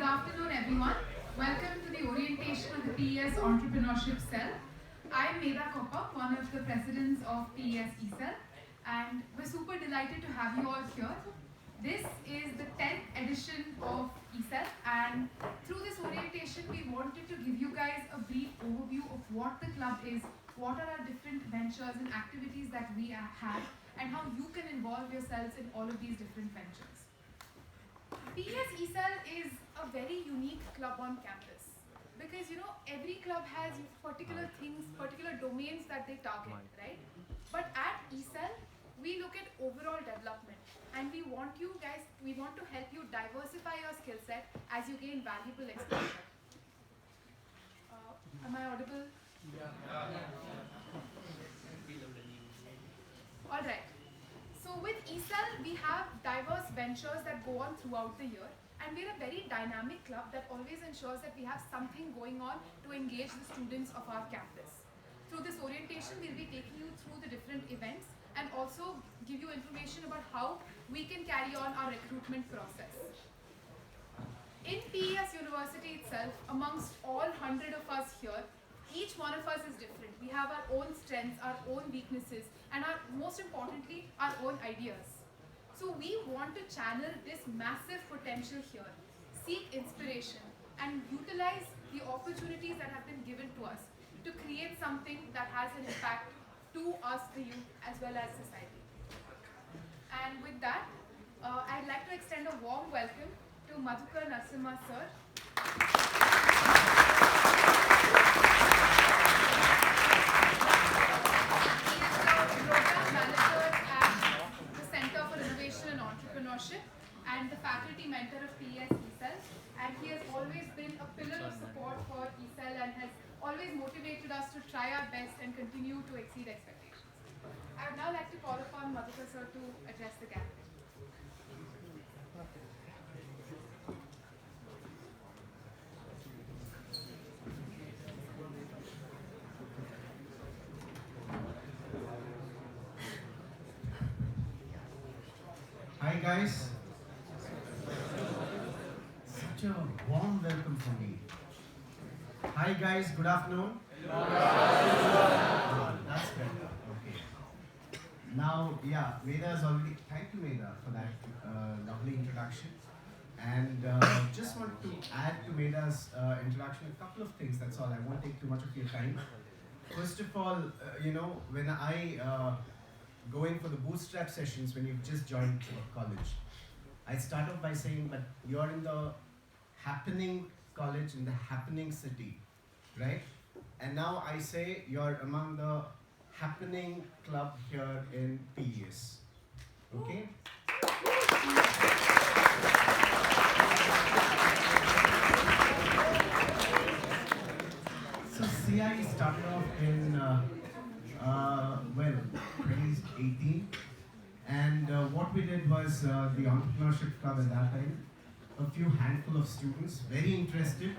afternoon, everyone. Welcome to the orientation of the PES Entrepreneurship Cell. I'm Medha Koppa, one of the presidents of PES ECell, and we're super delighted to have you all here. This is the 10th edition of ECell, and through this orientation, we wanted to give you guys a brief overview of what the club is, what are our different ventures and activities that we have, and how you can involve yourselves in all of these different ventures. PES ECell is a very unique club on campus because every club has particular things, particular domains that they target, right? But at ECell, we look at overall development, and we want to help you diversify your skill set as you gain valuable exposure. Am I audible? All right. So with ECell, we have diverse ventures that go on throughout the year, and we're a very dynamic club that always ensures that we have something going on to engage the students of our campus. Through this orientation, we'll be taking you through the different events and also give you information about how we can carry on our recruitment process. In PES University itself, amongst all 100 of us here, each one of us is different. We have our own strengths, our own weaknesses, and most importantly, our own ideas. So we want to channel this massive potential here, seek inspiration, and utilize the opportunities that have been given to us to create something that has an impact to us, the youth, as well as society. And with that, I'd like to extend a warm welcome to Madhukar Narasimha sir. Entrepreneurship and the faculty mentor of PES ECell, and he has always been a pillar of support for ECell and has always motivated us to try our best and continue to exceed expectations. I would now like to call upon Madhukar sir to address the gathering. Hi guys, such a warm welcome for me. Hi guys, good afternoon. That's better. Okay. Now, Medha has already. Thank you, Medha, for that lovely introduction. And just want to add to Medha's introduction a couple of things. That's all. I won't take too much of your time. First of all, when I go in for the bootstrap sessions when you've just joined college, I start off by saying, but you're in the happening college, in the happening city, right? And now I say you're among the happening club here in PES, okay? So CI started off in 2018, and what we did was the Entrepreneurship Club at that time, a few handful of students, very interested,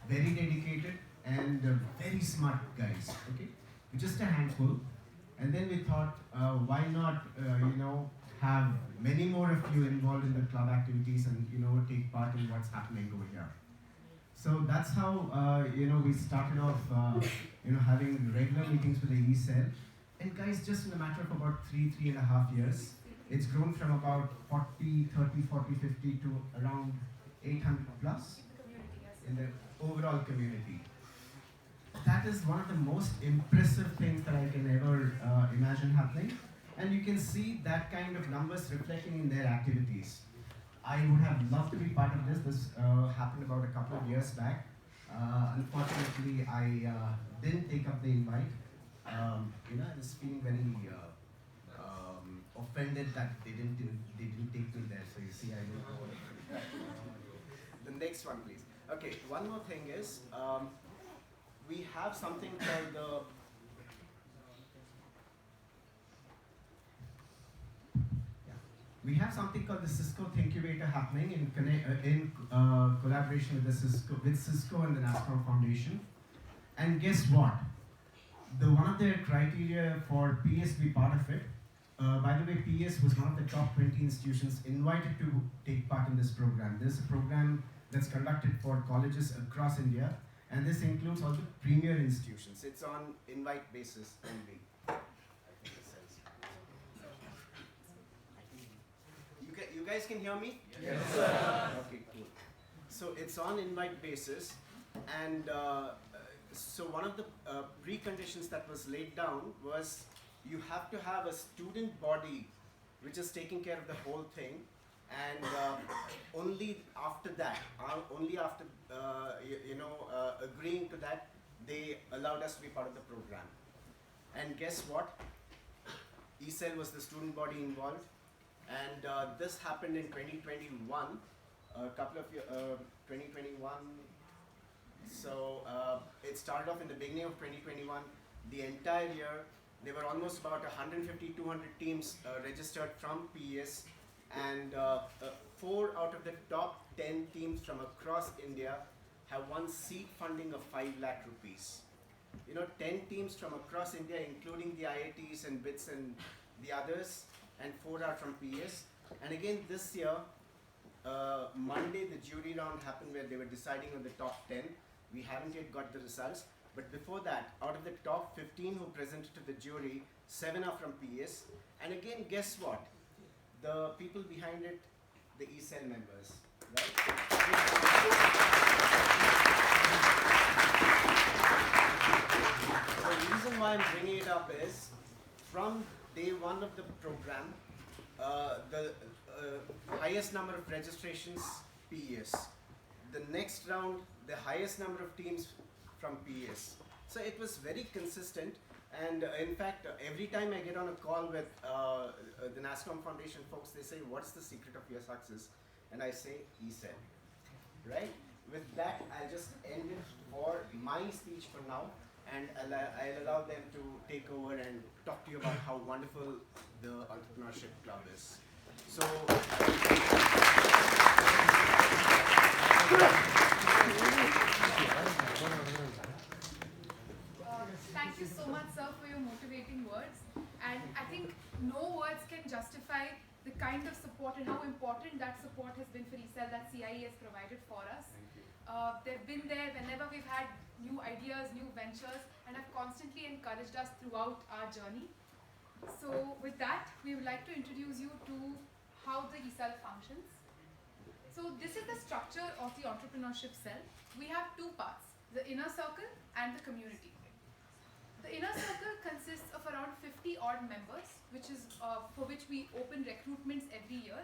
very dedicated, and very smart guys, okay? Just a handful. And then we thought, why not, have many more of you involved in the club activities and, take part in what's happening over here. So that's how, we started off, having regular meetings with the ECell. And guys, just in a matter of about 3.5 years, it's grown from about 40, 30, 40, 50 to around 800 plus in the overall community. That is one of the most impressive things that I can ever imagine happening. And you can see that kind of numbers reflecting in their activities. I would have loved to be part of this. This happened about a couple of years back. Unfortunately, I didn't take up the invite. I was feeling very offended that they didn't take me there. So you see, I didn't. The next one, please. Okay, one more thing is we have something called the Cisco Thinkubator happening in collaboration with Cisco and the NASCOM Foundation. And guess what? One of their criteria for PES to be part of it, by the way, PES was one of the top 20 institutions invited to take part in this program. There's a program that's conducted for colleges across India, and this includes all the premier institutions. It's on invite basis only. You guys can hear me? Yes, sir. Okay, cool. So it's on invite basis, and so one of the preconditions that was laid down was you have to have a student body which is taking care of the whole thing, and only after that, agreeing to that, they allowed us to be part of the program. And guess what? ECell was the student body involved, and this happened in 2021, a couple of years, 2021. So it started off in the beginning of 2021. The entire year, there were almost about 150, 200 teams registered from PES, and 4 out of the top 10 teams from across India have won seed funding of 5 lakh rupees. 10 teams from across India, including the IITs and BITS and the others, and 4 are from PES. And again, this year, Monday, the jury round happened where they were deciding on the top 10. We haven't yet got the results. But before that, out of the top 15 who presented to the jury, 7 are from PES. And again, guess what? The people behind it, the ECell members, right? The reason why I'm bringing it up is, from day one of the program, the highest number of registrations, PES. The next round, the highest number of teams from PES. So it was very consistent, and in fact, every time I get on a call with the NASCOM Foundation folks, they say, what's the secret of your success? And I say, ECell, right? With that, I'll just end it for my speech for now, and I'll allow them to take over and talk to you about how wonderful the Entrepreneurship Club is. So, thank you so much, sir, for your motivating words. And I think no words can justify the kind of support and how important that support has been for ECell that CIE has provided for us. They've been there whenever we've had new ideas, new ventures, and have constantly encouraged us throughout our journey. So with that, we would like to introduce you to how the ECell functions. So this is the structure of the entrepreneurship cell. We have 2 parts, the inner circle and the community. The inner circle consists of around 50 odd members, which is for which we open recruitments every year.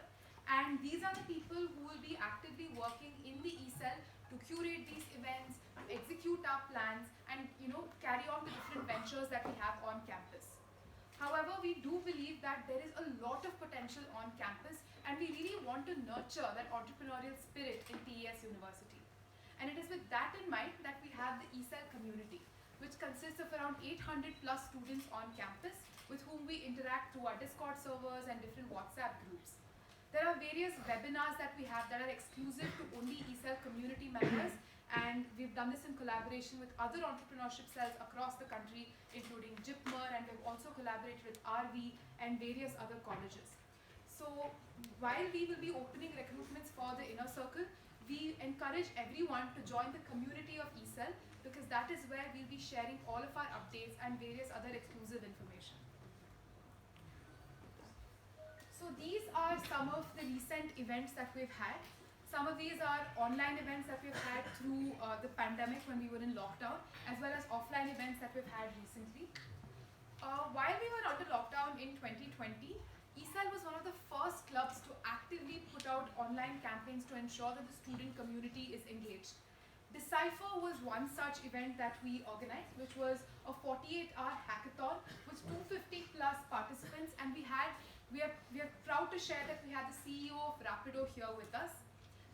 And these are the people who will be actively working in the ECell to curate these events, to execute our plans, and carry on the different ventures that we have on campus. However, we do believe that there is a lot of potential on campus, and we really want to nurture that entrepreneurial spirit in PES University. And it is with that in mind that we have the ECell community, which consists of around 800 plus students on campus with whom we interact through our Discord servers and different WhatsApp groups. There are various webinars that we have that are exclusive to only ECell community members, and we've done this in collaboration with other entrepreneurship cells across the country, including JIPMER, and we've also collaborated with RV and various other colleges. So while we will be opening recruitments for the inner circle, we encourage everyone to join the community of ECell, because that is where we'll be sharing all of our updates and various other exclusive information. So these are some of the recent events that we've had. Some of these are online events that we've had through the pandemic when we were in lockdown, as well as offline events that we've had recently. While we were under lockdown in 2020, ECell was one of the first clubs to actively put out online campaigns to ensure that the student community is engaged. Decipher was one such event that we organized, which was a 48-hour hackathon with 250 plus participants, and we are proud to share that we had the CEO of Rapido here with us.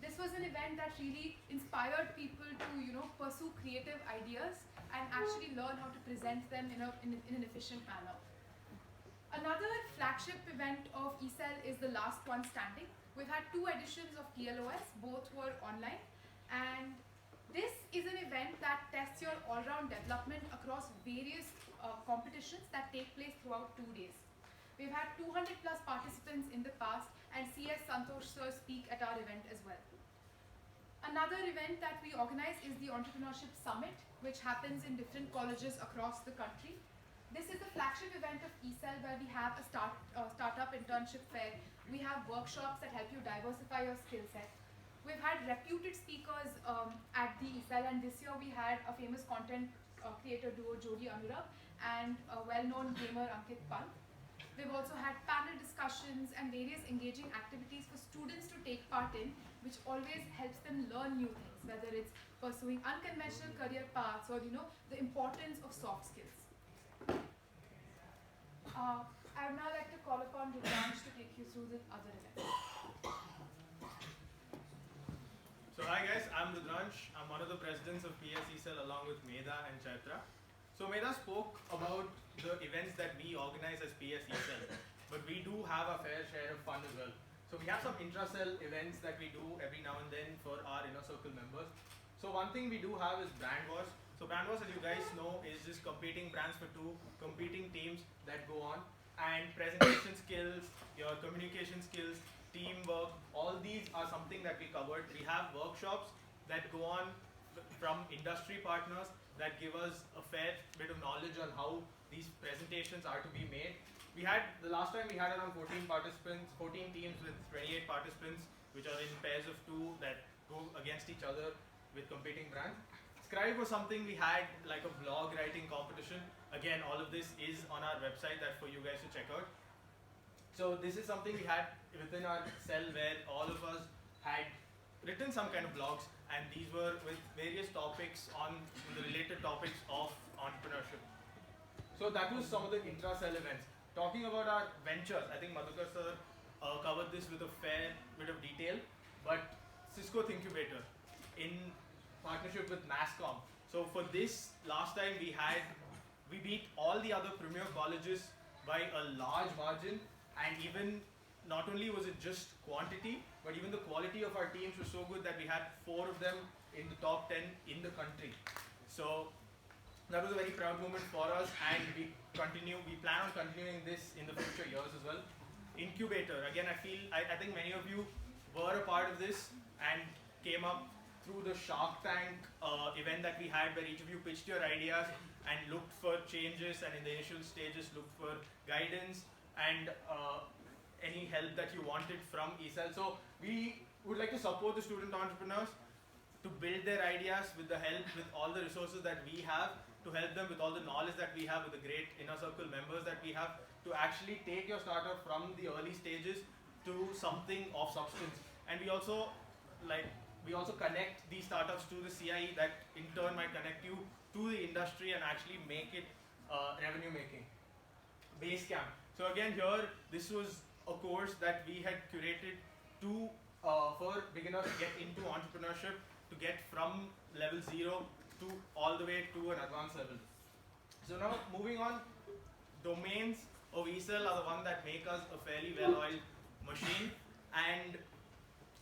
This was an event that really inspired people to pursue creative ideas and actually learn how to present them in an efficient manner. Another flagship event of ECell is the Last One Standing. We've had 2 editions of TLOS, both were online, and this is an event that tests your all-round development across various competitions that take place throughout 2 days. We've had 200 plus participants in the past, and CS Santosh sir speak at our event as well. Another event that we organize is the Entrepreneurship Summit, which happens in different colleges across the country. This is the flagship event of ECell, where we have a startup internship fair. We have workshops that help you diversify your skill set. We've had reputed speakers at the ECell, and this year we had a famous content creator duo, Jodi Anurag, and a well-known gamer, Ankit Pant. We've also had panel discussions and various engaging activities for students to take part in, which always helps them learn new things, whether it's pursuing unconventional career paths or the importance of soft skills. I would now like to call upon Rudransh to take you through the other events. So hi guys, I'm Rudransh. I'm one of the presidents of PES ECell along with Medha and Chaitra. So Medha spoke about the events that we organize as PES ECell, but we do have a fair share of fun as well. So we have some intra-cell events that we do every now and then for our inner circle members. So one thing we do have is brand wars. So brand wars, as you guys know, is just competing brands for two competing teams that go on, and presentation skills, your communication skills, teamwork, all these are something that we covered. We have workshops that go on from industry partners that give us a fair bit of knowledge on how these presentations are to be made. We had, the last time we had around 14 participants, 14 teams with 28 participants, which are in pairs of 2 that go against each other with competing brands. Scribe was something we had, like a blog writing competition. Again, all of this is on our website, that's for you guys to check out. So this is something we had within our cell where all of us had written some kind of blogs, and these were with various topics on the related topics of entrepreneurship. So that was some of the intra-cell events. Talking about our ventures, I think Madhukar sir covered this with a fair bit of detail, but Cisco Incubator in partnership with NASCOM. So for this, last time we beat all the other premier colleges by a large margin, and even not only was it just quantity, but even the quality of our teams was so good that we had 4 of them in the top 10 in the country. So that was a very proud moment for us, and we plan on continuing this in the future years as well. Incubator, again, I think many of you were a part of this and came up through the Shark Tank event that we had, where each of you pitched your ideas and looked for changes, and in the initial stages looked for guidance and any help that you wanted from ECell. So we would like to support the student entrepreneurs to build their ideas with the help, with all the resources that we have, to help them with all the knowledge that we have, with the great inner circle members that we have, to actually take your startup from the early stages to something of substance. And we also connect these startups to the CIE, that in turn might connect you to the industry and actually make it revenue making. Basecamp. So again here, this was a course that we had curated for beginners to get into entrepreneurship, to get from level 0 to all the way to an advanced level. So now moving on, domains of ECell are the one that make us a fairly well-oiled machine, and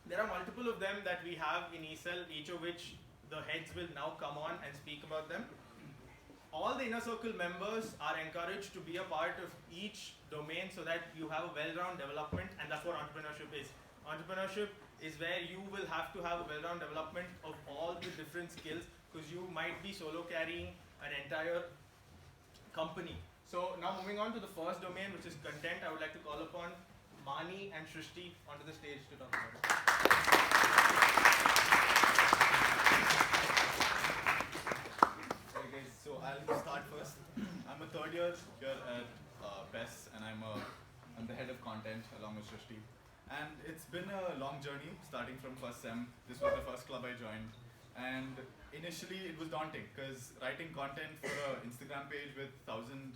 there are multiple of them that we have in ECell, each of which the heads will now come on and speak about them. All the inner circle members are encouraged to be a part of each domain so that you have a well-rounded development, and that's what entrepreneurship is. Entrepreneurship is where you will have to have a well-rounded development of all the different skills, because you might be solo carrying an entire company. So now moving on to the first domain, which is content, I would like to call upon Mani and Shrishti onto the stage to talk about it. Okay guys, so I'll start first. I'm a third year here at PES, and I'm the head of content along with Shrishti. And it's been a long journey starting from first sem. This was the first club I joined. And initially it was daunting because writing content for an Instagram page with 1,000+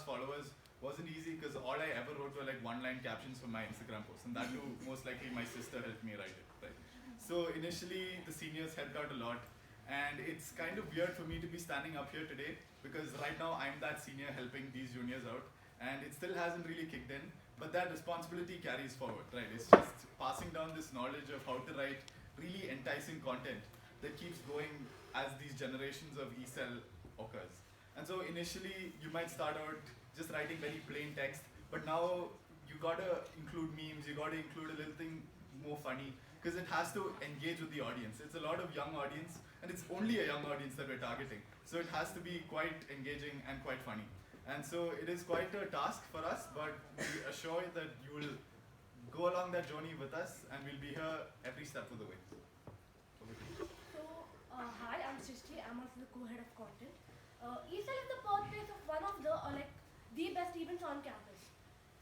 followers wasn't easy, because all I ever wrote were like 1-line captions for my Instagram posts, and that too most likely my sister helped me write it. Right? So initially the seniors helped out a lot, and it's kind of weird for me to be standing up here today, because right now I'm that senior helping these juniors out, and it still hasn't really kicked in, but that responsibility carries forward, right? It's just passing down this knowledge of how to write really enticing content that keeps going as these generations of ECell occurs. And so initially you might start out just writing very plain text, but now you gotta include memes, you gotta include a little thing more funny, because it has to engage with the audience. It's a lot of young audience, and it's only a young audience that we're targeting. So it has to be quite engaging and quite funny. And so it is quite a task for us, but we assure you that you will go along that journey with us, and we'll be here every step of the way. So, hi, I'm Srishti. I'm also the co-head of content. ECell is the birthplace of one of the best events on campus.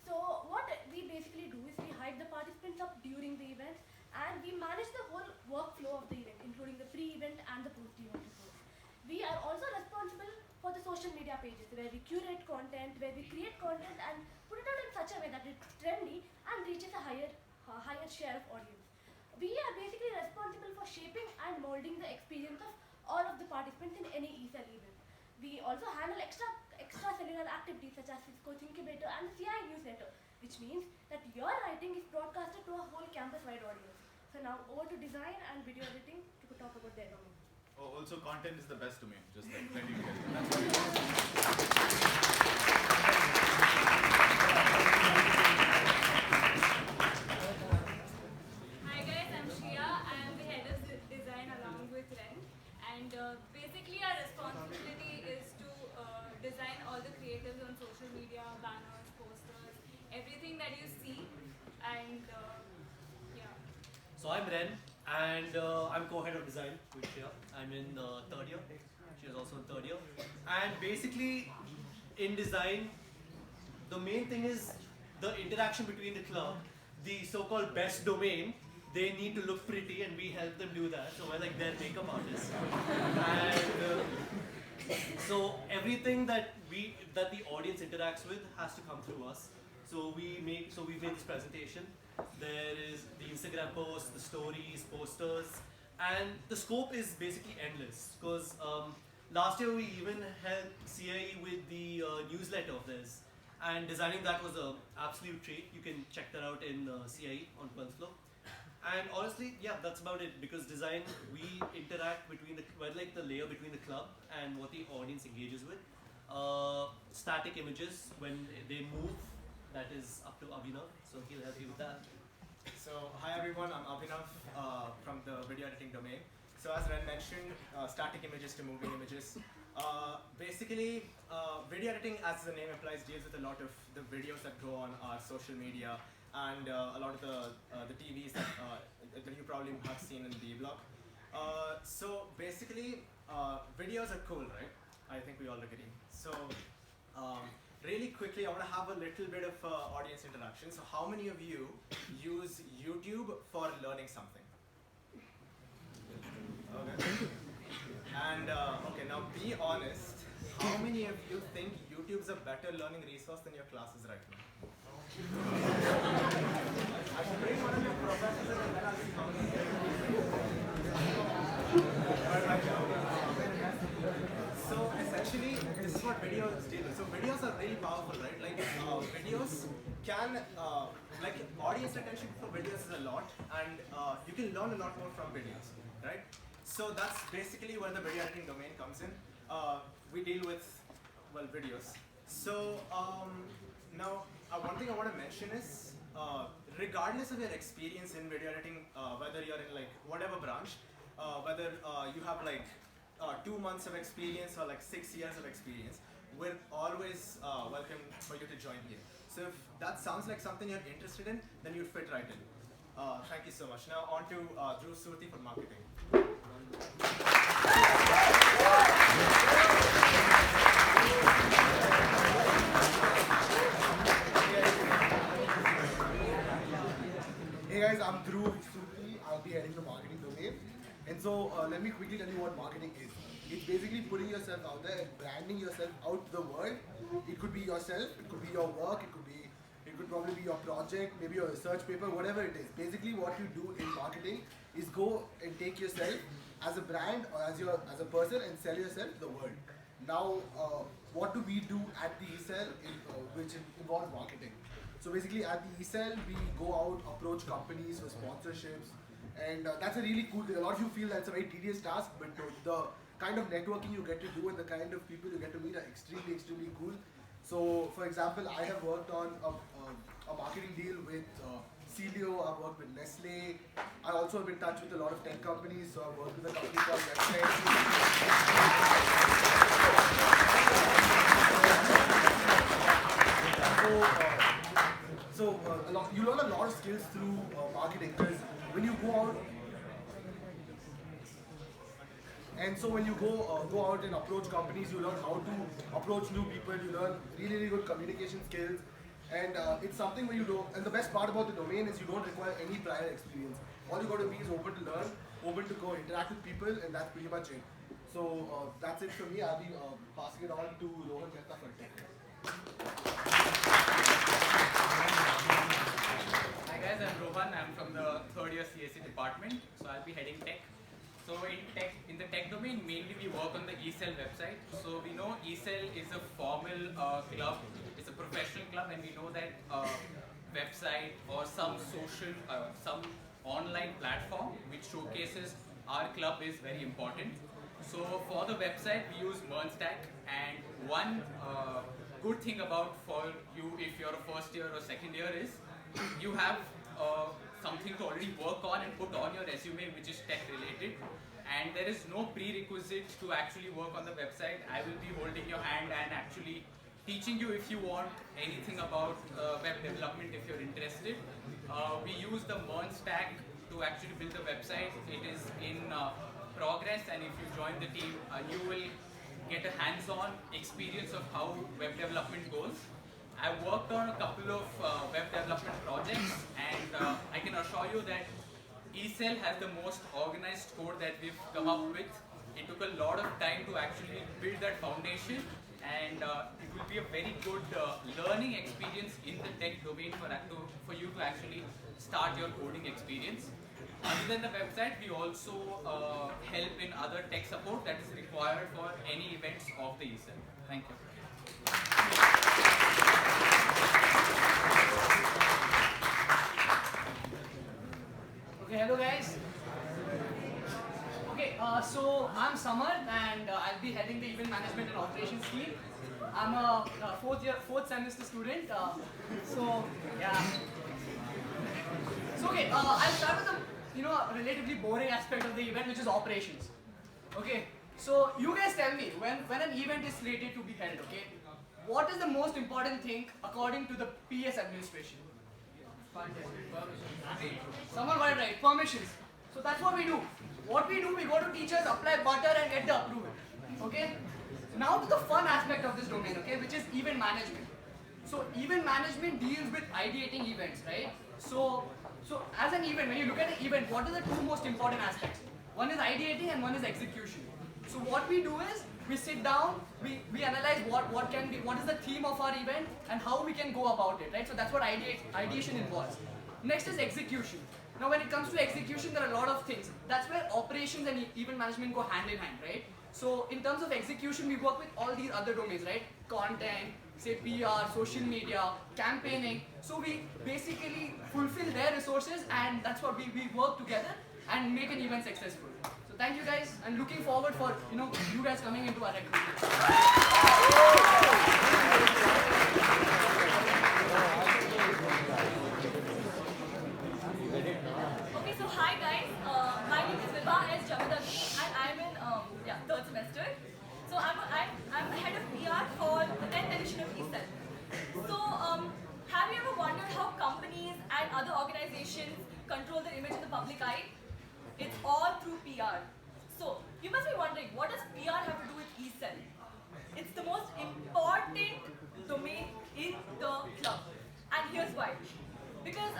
So, what we basically do is we hype the participants up during the event, and we manage the whole workflow of the event, including the pre-event and the post-event reports. We are also responsible for the social media pages, where we curate content, where we create content and put it out in such a way that it's trendy and reaches a higher share of audience. We are basically responsible for shaping and molding the experience of all of the participants in any ECell event. We also handle extracellular activities such as Cisco's incubator and CI newsletter, which means that your writing is broadcasted to a whole campus-wide audience. So now over to design and video editing to talk about their domain. Oh, also, content is the best domain, just like letting you get it. That's what it is. Hi guys, I'm Shreya. I am the head of design along with Ren. And basically our responsibility is to design all the creatives on social media, banners, posters, everything that you see. And yeah. So I'm Ren, and I'm co-head of design with Shreya. I'm in third year. She is also in third year. And basically, in design, the main thing is the interaction between the club, the so-called best domain. They need to look pretty, and we help them do that. So we're like their makeup artists. And so everything that the audience interacts with has to come through us. So we've made this presentation. There is the Instagram posts, the stories, posters, and the scope is basically endless. Because last year we even helped CIE with the newsletter of theirs, and designing that was an absolute treat. You can check that out in CIE on 12th floor. And honestly, yeah, that's about it. Because design, we interact between the layer between the club and what the audience engages with. Static images when they move. That is up to Abhinav, so he'll help you with that. So, hi everyone, I'm Abhinav from the video editing domain. So as Ren mentioned, static images to moving images. Basically, video editing, as the name implies, deals with a lot of the videos that go on our social media and a lot of the TVs that you probably have seen in the blog. So basically, videos are cool, right? I think we all agree. So. Really quickly, I want to have a little bit of audience interaction. So how many of you use YouTube for learning something? Okay. And okay, now be honest. How many of you think YouTube's a better learning resource than your classes right now? I should bring one of your professors and then I'll see how many. So essentially, this is what videos do. So videos are really powerful, right? Like videos can, like audience attention for videos is a lot, and you can learn a lot more from videos, right? So that's basically where the video editing domain comes in. We deal with, well, videos. So now, one thing I want to mention is, regardless of your experience in video editing, whether you're in like whatever branch, whether you have like 2 months of experience or like 6 years of experience, we're always welcome for you to join here. So if that sounds like something you're interested in, then you'd fit right in. Thank you so much. Now on to Dhruv Surti for marketing. Hey guys, I'm Dhruv Surti. I'll be heading the marketing domain. And so let me quickly tell you what marketing is. It's basically putting yourself out there and branding yourself out to the world. It could be yourself, it could be your work, it could probably be your project, maybe your research paper, whatever it is. Basically what you do in marketing is go and take yourself as a brand or as a person and sell yourself to the world. Now, what do we do at the ECell which involves marketing? So basically at the ECell, we go out, approach companies for sponsorships, and that's a really cool thing. A lot of you feel that's a very tedious task, but the kind of networking you get to do and the kind of people you get to meet are extremely, extremely cool. So for example, I have worked on a marketing deal with ECell, I've worked with Nestle. I also have been in touch with a lot of tech companies, so I've worked with a company called Website. You learn a lot of skills through marketing, because when you go out, and so when you go out and approach companies, you learn how to approach new people. You learn really good communication skills, and it's something where you don't. And the best part about the domain is you don't require any prior experience. All you got to be is open to learn, open to go interact with people, and that's pretty much it. So that's it for me. I'll be passing it on to Rohan Mehta for tech. Hi guys, I'm Rohan. I'm from the third year CSE department. So I'll be heading tech. So in the tech domain, mainly we work on the ECell website. So we know ECell is a formal club. It's a professional club, and we know that website or some social, some online platform which showcases our club is very important. So for the website, we use MERNstack, and one good thing about for you if you're a first year or second year is you have something to already work on and put on your resume which is tech related, and there is no prerequisite to actually work on the website. I will be holding your hand and actually teaching you if you want anything about web development if you're interested. We use the MERNstack to actually build the website. It is in progress, and if you join the team, you will get a hands-on experience of how web development goes. I've worked on a couple of web development projects, and I can assure you that ECell has the most organized code that we've come up with. It took a lot of time to actually build that foundation, and it will be a very good learning experience in the tech domain for you to actually start your coding experience. Other than the website, we also help in other tech support that is required for any events of the ECell. Thank you. Okay, hello guys. Okay, so I'm Samar, and I'll be heading the event management and operations team. I'm a fourth semester student. So yeah. So okay, I'll start with a relatively boring aspect of the event, which is operations. Okay, so you guys tell me when an event is slated to be held. Okay, what is the most important thing according to the PES administration? Someone got it right. Permissions. So that's what we do. What we do, we go to teachers, apply butter, and get the approval. Okay. Now to the fun aspect of this domain. Okay, which is event management. So event management deals with ideating events, right? So as an event, when you look at an event, what are the two most important aspects? One is ideating and one is execution. So what we do is we sit down, we analyze what is the theme of our event and how we can go about it, right? So that's what ideation involves. Next is execution. Now when it comes to execution, there are a lot of things. That's where operations and event management go hand in hand, right? So in terms of execution, we work with all these other domains, right? Content, say PR, social media, campaigning. So we basically fulfill their resources, and that's what we work together and make an event successful. So thank you guys. I'm looking forward for you guys coming into our recruitment. Okay, so hi guys. My name is Vibha S. Jamadagni, and I'm in third semester. So I'm the head of PR for the 10th edition of ECell. So have you ever wondered how companies and other organizations control their image in the public eye? It's all through PR. So you must be wondering, what does PR have to do with ECell? It's the most important domain in the club, and here's why. Because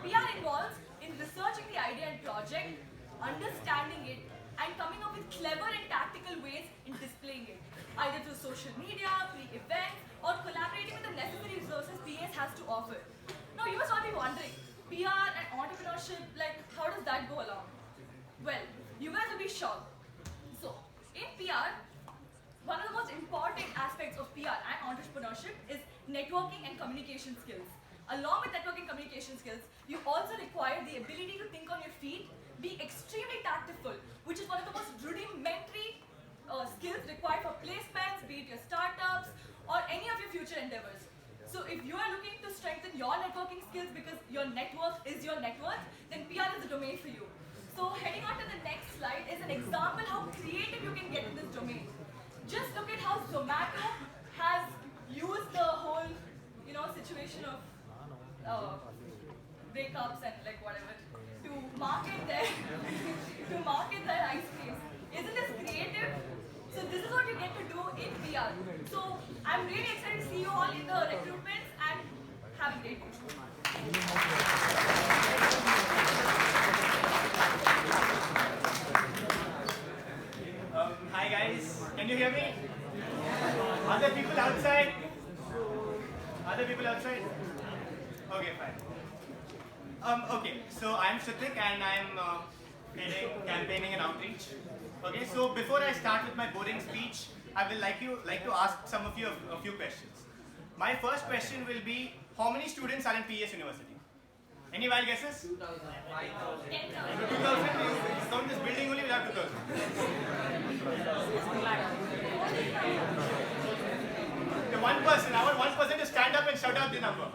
PR involves in researching the idea and project, understanding it, and coming up with clever and tactical ways in displaying it, either through social media, pre-event, or collaborating with the necessary resources PS has to offer. Now you must all be wondering, PR and entrepreneurship, like how does that go along? Well, you guys will be shocked. So in PR, one of the most important aspects of PR and entrepreneurship is networking and communication skills. Along with networking communication skills, you also require the ability to think on your feet, be extremely tactful, which is one of the most rudimentary skills required for placements, be it your startups or any of your future endeavors. So if you are looking to strengthen your networking skills because your network is your net worth, then PR is the domain for you. So heading on to the next slide is an example how creative you can get in this domain. Just look at how Zomato has used the whole, situation of breakups and like whatever to market their ice creams. Isn't this creative? So this is what you get to do in PR. So I'm really excited to see you all in the recruitments and have a great day. Hi guys, can you hear me? Other people outside? Other people outside? Okay, fine. Okay, so I'm Shatik and I'm heading campaigning and outreach. Okay, so before I start with my boring speech, I will like to ask some of you a few questions. My first question will be, how many students are in PES University? Any wild guesses? 2,000. 2,000? You count this building only, we'll have 2,000. The one person, I want one person to stand up and shout out the number.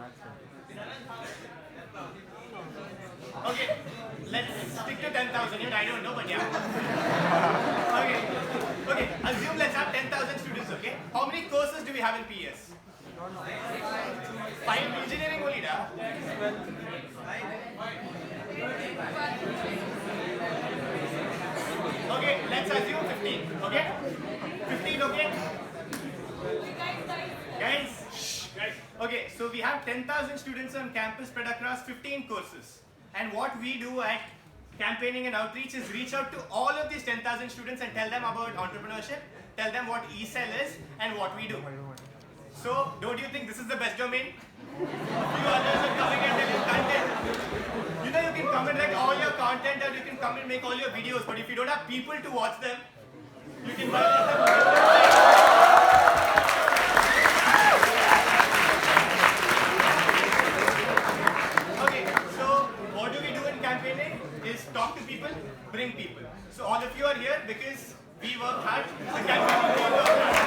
Okay, let's stick to 10,000. Even I don't know, but yeah. Okay. Assume let's have 10,000 students. Okay. How many courses do we have in PES? 5 engineering only, da. Okay, let's assume 15. Okay. 15. Okay. Guys. Okay, so we have 10,000 students on campus spread across 15 courses. And what we do at campaigning and outreach is reach out to all of these 10,000 students and tell them about entrepreneurship, tell them what ECell is and what we do. So, don't you think this is the best domain? A few others are coming and telling content. You can come and write all your content and you can come and make all your videos, but if you don't have people to watch them, you can buy them. Is talk to people, bring people. So all of you are here because we work hard. The campaign will work hard.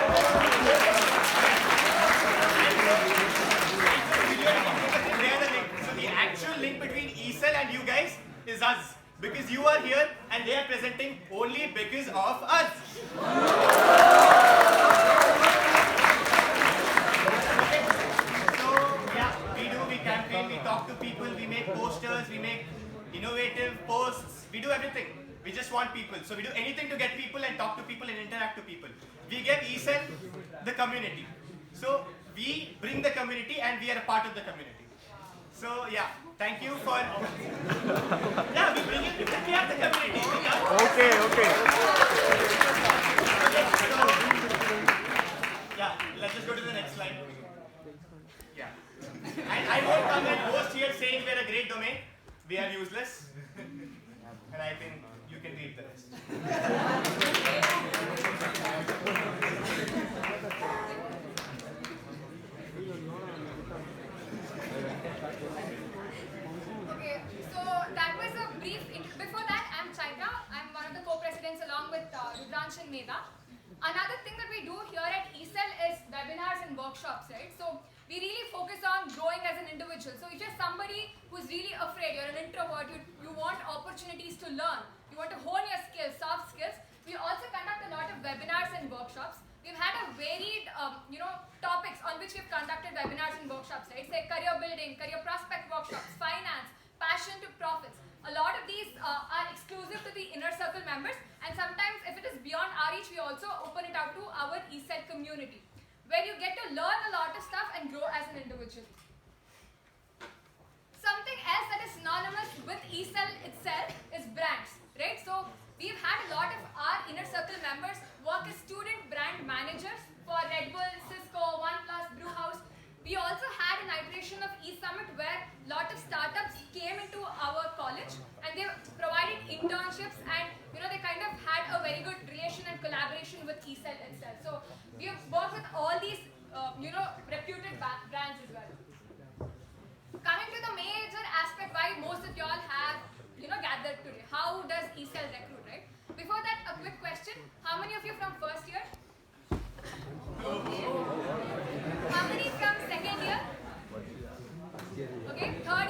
So the actual link between ECell and you guys is us. Because you are here and they are presenting only because of us. Okay. So yeah, we campaign, we talk to people, we make posters, we make innovative posts, we do everything. We just want people. So we do anything to get people and talk to people and interact to people. We give ECell the community. So we bring the community and we are a part of the community. So yeah, thank you for... Yeah, we bring it because we are the community. Okay. So, yeah, let's just go to the next slide. Yeah. And I won't come and boast here saying we're a great domain. We are useless, and I think you can read the rest. Okay, so that was a brief intro. Before that, I'm Chaitra. I'm one of the co-presidents along with Rudransh and Medha. Another thing that we do here at ECell is webinars and workshops, right? So we really focus on growing as an individual. So if you're somebody who's really afraid, you're an introvert, you want opportunities to learn, you want to hone your skills, soft skills, we also conduct a lot of webinars and workshops. We've had a varied, topics on which we've conducted webinars and workshops, right? Say career building, career prospect workshops, finance, passion to profits. A lot of these are exclusive to the inner circle members, and sometimes if it is beyond our reach, we also open it out to our ECell community, where you get to learn a lot of stuff and grow as an individual. Something else that is synonymous with ECell itself is brands, right? So we've had a lot of our inner circle members work as student brand managers for Red Bull, Cisco, OnePlus, Brewhouse. We also had an iteration of eSummit where a lot of startups came into our college and they provided internships, and they kind of had a very good relation and collaboration with ECell itself. So we have worked with all these reputed brands as well. Coming to the major aspect why most of y'all have gathered today. How does ECell recruit, right? Before that, a quick question. How many of you from first year? How many from second year? Okay, third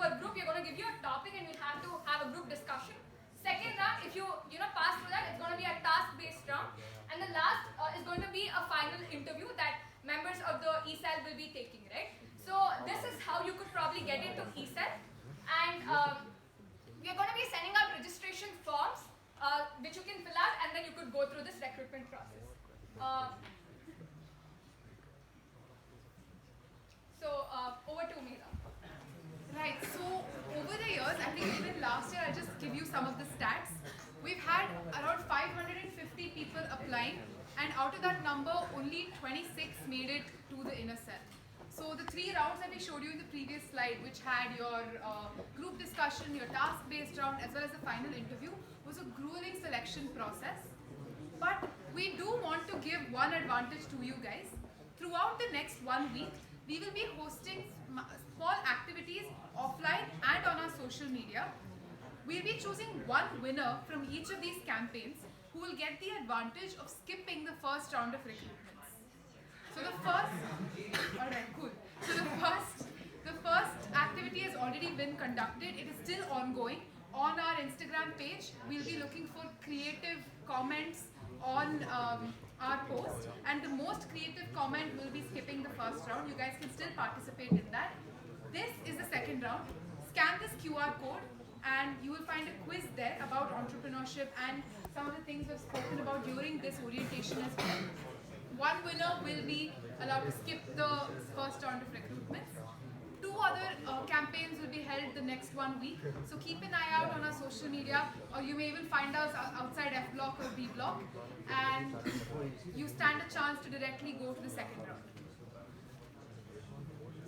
per group, we're going to give you a topic and we'll have to have a group discussion. Second round, if you pass through that, it's going to be a task-based round. And the last is going to be a final interview that members of the ECell will be taking, right? So this is how you could probably get into ECell. And we're going to be sending out registration forms which you can fill out, and then you could go through this recruitment process. Over to Meera. Right, so over the years, I think even last year, I'll just give you some of the stats. We've had around 550 people applying, and out of that number, only 26 made it to the inner cell. So the 3 rounds that we showed you in the previous slide, which had your group discussion, your task-based round, as well as the final interview, was a grueling selection process. But we do want to give one advantage to you guys. Throughout the next 1 week, we will be hosting small activities offline and on our social media. We'll be choosing one winner from each of these campaigns who will get the advantage of skipping the first round of recruitments. So alright, cool. So the first activity has already been conducted. It is still ongoing. On our Instagram page, we'll be looking for creative comments on our post, and the most creative comment will be skipping the first round. You guys can still participate in that. This is the second round. Scan this QR code and you will find a quiz there about entrepreneurship and some of the things we've spoken about during this orientation as well. One winner will be allowed to skip the first round of recruitments. 2 other campaigns will be held the next 1 week. So keep an eye out on our social media, or you may even find us outside F block or B block, and you stand a chance to directly go to the second round.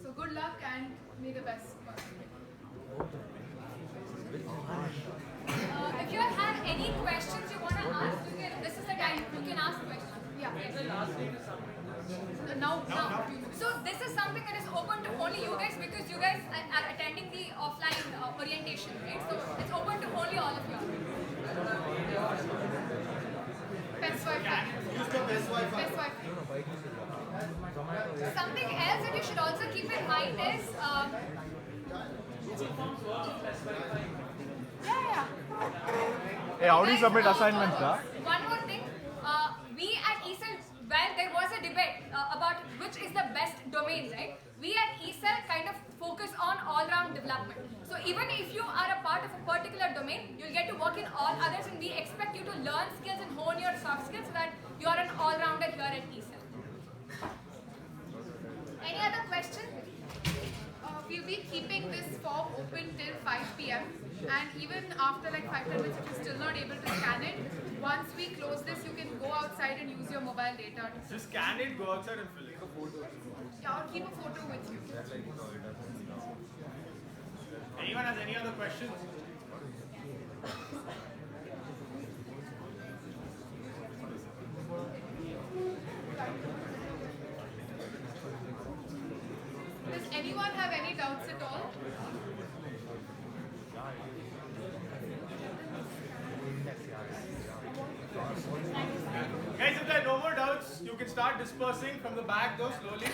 So good luck and may the best. If you have any questions you want to ask, this is the time you can ask questions. Yeah. Now. So this is something that is open to only you guys because you guys are attending the offline orientation, right? So it's open to only all of you. Best Wi-Fi. Use the best Wi-Fi. Best Wi-Fi. Something else that you should also keep in mind is Hey, how do you submit assignments, huh? one more thing. We at ECell, well, there was a debate about which is the best domain, right? We at ECell kind of focus on all-round development. So even if you are a part of a particular domain, you'll get to work in all others, and we expect you to learn skills and hone your soft skills so that you are an all-rounder here at ECell. Any other question? We'll be keeping this form open till 5 p.m. and even after like 5-10 minutes, if you're still not able to scan it, once we close this, you can go outside and use your mobile data. Just scan it, go outside and fill it. Yeah, or keep a photo with you. Anyone has any other questions? Does anyone have any doubts at all? Guys, if there are no more doubts, you can start dispersing from the back though, slowly.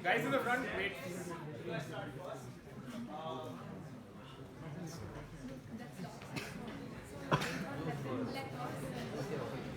Guys in the front, wait. That's lost.